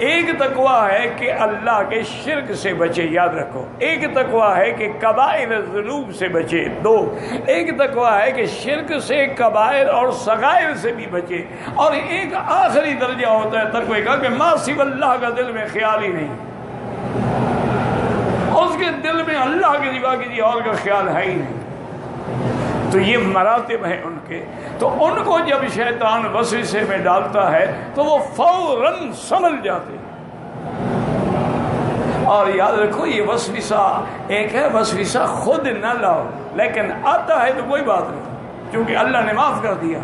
ایک تقوی ہے کہ اللہ کے شرک سے بچے، یاد رکھو، ایک تقوی ہے کہ کبائر الذنوب سے بچے، دو، ایک تقوی ہے کہ شرک سے، کبائر اور صغائر سے بھی بچے، اور ایک آخری درجہ ہوتا ہے تقوی کا کہ ما سوى اللہ کا دل میں خیال ہی نہیں، اس کے دل میں اللہ کے سوا کسی اور کا خیال ہے ہی نہیں۔ تو یہ مراتب ہیں ان کے، تو ان کو جب شیطان وسوسے میں ڈالتا ہے تو وہ فوراً سمجھ جاتے ہیں۔ اور یاد رکھو یہ وسوسہ ایک ہے، وسوسہ خود نہ لاؤ، لیکن آتا ہے تو کوئی بات نہیں، کیونکہ اللہ نے معاف کر دیا۔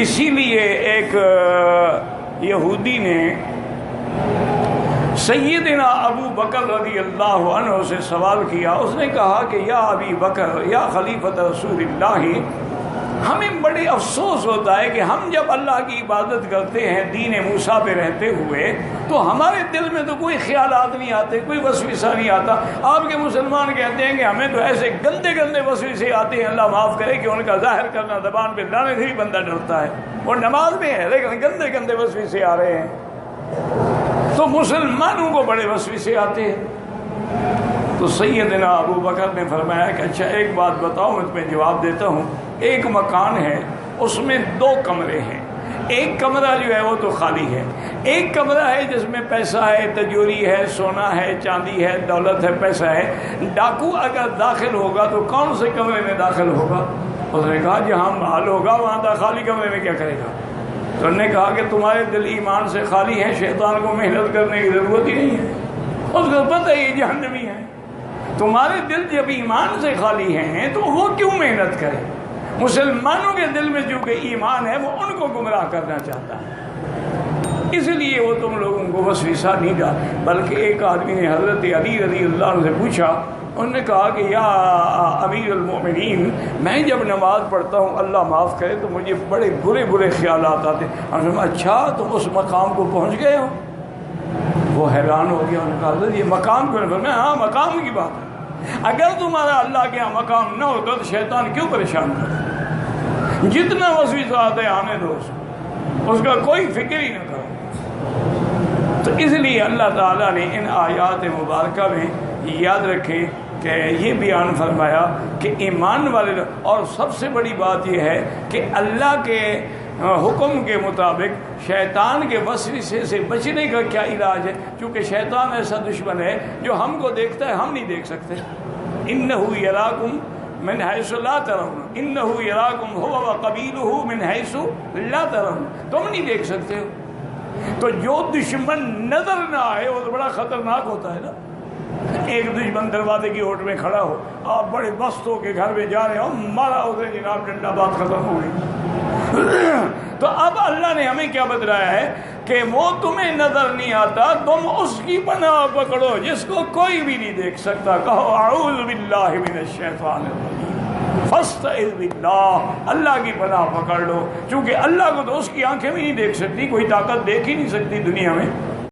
اسی لیے ایک یہودی نے سیدنا ابو بکر رضی اللہ عنہ سے سوال کیا، اس نے کہا کہ یا ابی بکر، یا خلیفۃ رسول اللہ، ہمیں بڑے افسوس ہوتا ہے کہ ہم جب اللہ کی عبادت کرتے ہیں دین موسیٰ پہ رہتے ہوئے تو ہمارے دل میں تو کوئی خیالات نہیں آتے، کوئی وسوسہ نہیں آتا۔ آپ کے مسلمان کہتے ہیں کہ ہمیں تو ایسے گندے گندے وسوسے آتے ہیں، اللہ معاف کرے کہ ان کا ظاہر کرنا زبان پہ لانے سے بھی بندہ ڈرتا ہے، وہ نماز میں ہے لیکن گندے گندے وسوسے آ رہے ہیں۔ تو مسلمانوں کو بڑے وسوسے آتے ہیں۔ تو سیدنا ابو بکر نے فرمایا کہ اچھا ایک بات بتاؤ، میں تمہیں جواب دیتا ہوں۔ ایک مکان ہے، اس میں 2 کمرے ہیں، ایک کمرہ جو ہے وہ تو خالی ہے، ایک کمرہ ہے جس میں پیسہ ہے، تجوری ہے، سونا ہے، چاندی ہے، دولت ہے، پیسہ ہے۔ ڈاکو اگر داخل ہوگا تو کون سے کمرے میں داخل ہوگا؟ اس نے کہا جہاں مال ہوگا وہاں خالی کمرے میں کیا کرے گا؟ تو انہوں نے کہا کہ تمہارے دل ایمان سے خالی ہیں، شیطان کو محنت کرنے کی ضرورت ہی نہیں ہے، اس کو پتہ ہی جہنمی ہے۔ تمہارے دل جب ایمان سے خالی ہیں تو وہ کیوں محنت کرے؟ مسلمانوں کے دل میں جو کہ ایمان ہے وہ ان کو گمراہ کرنا چاہتا ہے، اس لیے وہ تم لوگوں کو وسوسہ نہیں ڈال۔ بلکہ ایک آدمی نے حضرت علی رضی اللہ عنہ سے پوچھا، انہوں نے کہا کہ یا امیر المومنین، میں جب نماز پڑھتا ہوں اللہ معاف کرے تو مجھے بڑے برے برے خیالات آتے ہیں۔ انہوں نے کہا اچھا تم اس مقام کو پہنچ گئے ہو؟ وہ حیران ہو گیا، انہوں نے کہا حضرت یہ مقام کیوں؟ میں ہاں مقام کی بات ہے، اگر تمہارا اللہ کے یہاں مقام نہ ہوتا تو شیطان کیوں پریشان کرتا؟ جتنا وسوسہ آتا ہے آنے دو، اس کا کوئی فکر ہی نہ کرو۔ تو اس لیے اللہ تعالیٰ نے ان آیات مبارکہ میں یاد رکھیں کہ یہ بیان فرمایا کہ ایمان والے، اور سب سے بڑی بات یہ ہے کہ اللہ کے حکم کے مطابق شیطان کے وسوسے سے بچنے کا کیا علاج ہے؟ کیونکہ شیطان ایسا دشمن ہے جو ہم کو دیکھتا ہے ہم نہیں دیکھ سکتے۔ انہ یراکم من حیث لا ترون، انہ یراکم هو وقبیلہ من حیث لا ترون، تم نہیں دیکھ سکتے ہو۔ تو جو دشمن نظر نہ آئے وہ تو بڑا خطرناک ہوتا ہے نا۔ ایک دشمن دروازے کی اوٹ میں کھڑا ہو، آپ بڑے مست ہو کے گھر میں جا رہے ہو، مارا ادھر جناب ڈنڈا، بات ختم ہو گئی۔ تو اب اللہ نے ہمیں کیا بتلایا ہے کہ وہ تمہیں نظر نہیں آتا، تم اس کی پناہ پکڑو جس کو کوئی بھی نہیں دیکھ سکتا۔ کہو اعوذ باللہ من الشیطان الرجیم، فاستعذ باللہ، اللہ کی پناہ پکڑ لو، کیونکہ اللہ کو تو اس کی آنکھیں بھی نہیں دیکھ سکتی، کوئی طاقت دیکھ ہی نہیں سکتی دنیا میں۔